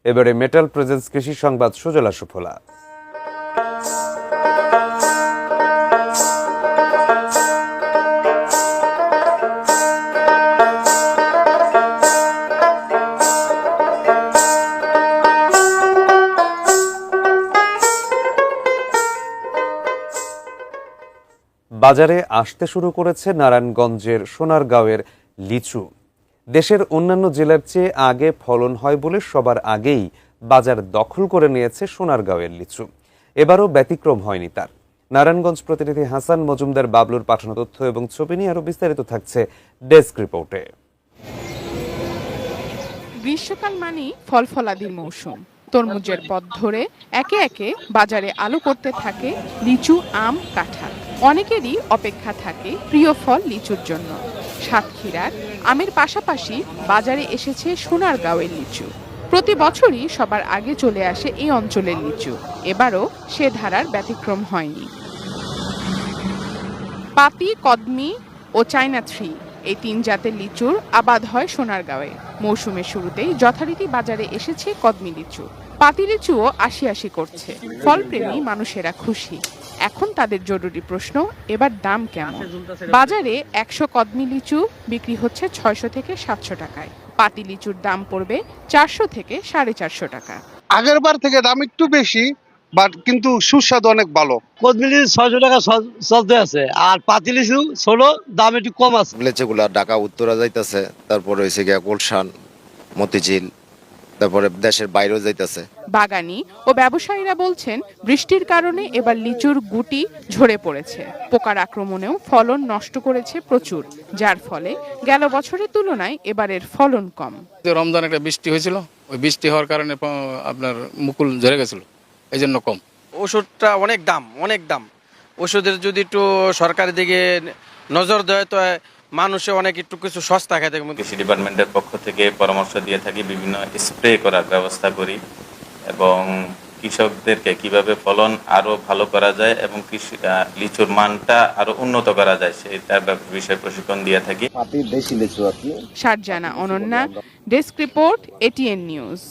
এবারে metal presence কৃষি সংবাদ সুজলা সুফলা। বাজারে আসতে শুরু করেছে নারায়ণগঞ্জের সোনারগাঁওয়ের লিচু। দেশের অন্যান্য জেলার চেয়ে আগে ফলন হয় বলে সবার আগেই বাজার দখল করে নিয়েছে সোনারগাঁওয়ের লিচু। এবারও ব্যতিক্রম হয়নি তার। নারায়ণগঞ্জ প্রতিনিধি হাসান মজুমদার বাবলুর পাঠানো তথ্য এবং ছবি নিয়ে আরো বিস্তারিত থাকছে ডেস্ক রিপোর্টে। গ্রীষ্মকাল মানেই ফল ফলাদির মৌসুম। তরমুজের পথ ধরে একে একে বাজারে আলো করতে থাকে লিচু, আম, কাঁঠাল। অনেকেরই অপেক্ষা থাকে প্রিয় ফল লিচুর জন্য। সাতক্ষীরার আমের পাশাপাশি বাজারে এসেছে সোনারগাঁওয়ের লিচু। প্রতি বছরই সবার আগে চলে আসে এই অঞ্চলের লিচু। এবারও সে ধারার ব্যতিক্রম হয়নি। পাতি, কদমি ও চায়না থ্রি এই তিন জাতের লিচুর আবাদ হয় সোনারগাঁওয়ে। মৌসুমের শুরুতেই যথারীতি বাজারে এসেছে কদমি লিচু। পাতি লিচুও আশি করছে। ফলপ্রেমী মানুষেরা খুশি। এখন তাদের জরুরি প্রশ্ন, এবার দাম কেমন? বাজারে 100 কদমি লিচু বিক্রি হচ্ছে 600 থেকে 700 টাকায়। পাতি লিচুর দাম পড়বে 400 থেকে 450 টাকা। আগের বার থেকে দাম একটু বেশি, বাট কিন্তু সুস্বাদু অনেক ভালো। কদমি লিচু 600 টাকা চলতে আছে, আর পাতি লিচু ছোট, দাম একটু কম আছে। লিচুগুলা ঢাকা উত্তরা যাইতেছে, তারপরে হয়েছে গিয়া গুলশান, মতিঝিল, তারপরে দেশের বাইরেও যাইতেছে। বাগানি ও ব্যবসায়ীরা বলছেন, বৃষ্টির কারণে এবার লিচুর গুটি ঝরে পড়েছে। পোকার আক্রমণেও ফলন নষ্ট করেছে প্রচুর, যার ফলে গেল বছরের তুলনায় এবারের ফলন কম। রমজান একটা বৃষ্টি হয়েছিল, ওই বৃষ্টি হওয়ার কারণে আপনার মুকুল ঝরে গেছিল, এই জন্য কম। ওষুধটা অনেক দাম। ওষুধের যদি একটু সরকারের দিকে নজর দেয় তো মানুষে অনেক একটু কিছু সস্তা খেতে। কৃষি ডিপার্টমেন্টের পক্ষ থেকে পরামর্শ দিয়ে থাকি, বিভিন্ন স্প্রে করার ব্যবস্থা করি এবং কৃষকদেরকে কিভাবে ফলন আরো ভালো করা যায় এবং লিচুর মানটা আরো উন্নত করা যায় সেটার বিষয়ে প্রশিক্ষণ দিয়ে থাকি। Sharjana Ananya, desk report, ATN news.